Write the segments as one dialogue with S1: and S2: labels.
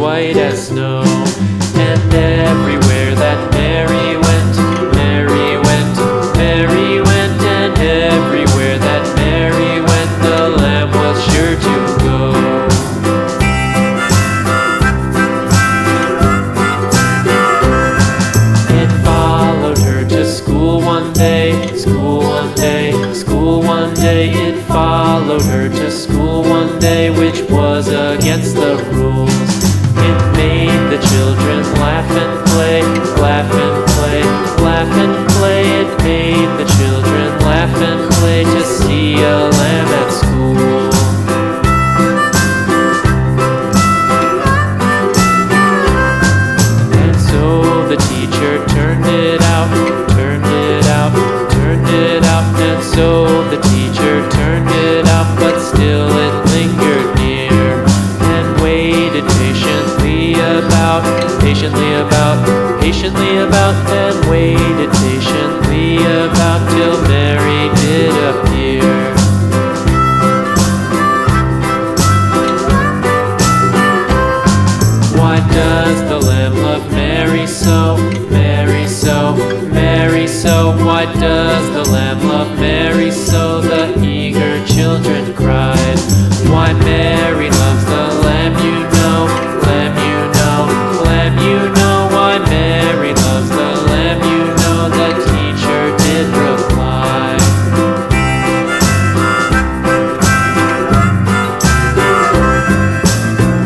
S1: white as snow. And everywhere that Mary went, Mary went, Mary went, and everywhere that Mary went, the lamb was sure to go. It followed her to school one day, school one day, school one day. It followed her to school one day, which was against the rules. It made the children laugh and play, laugh and play, laugh and play. It made the children laugh and play to see a lamb at school. And so the teacher turned it out, turned it out, turned it out. And so the teacher turned it out, but still it lingered near and waited patiently about, patiently about, patiently about, and waited patiently about till Mary did appear. Why does the lamb love Mary so, Mary so, Mary so? Why does the lamb love Mary so? The eager children cried. Why Mary loves the lamb, you know, lamb, you know, lamb, you know. Why Mary loves the lamb, you know, the teacher did reply.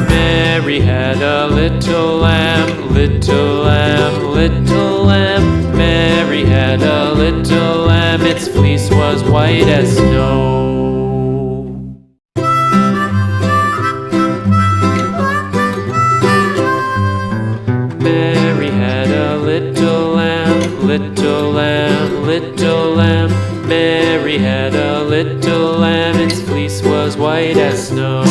S1: Mary had a little lamb, little lamb, little lamb. Mary had a little lamb, its fleece was white as snow. Mary had a little lamb, little lamb, little lamb. Mary had a little lamb, its fleece was white as snow.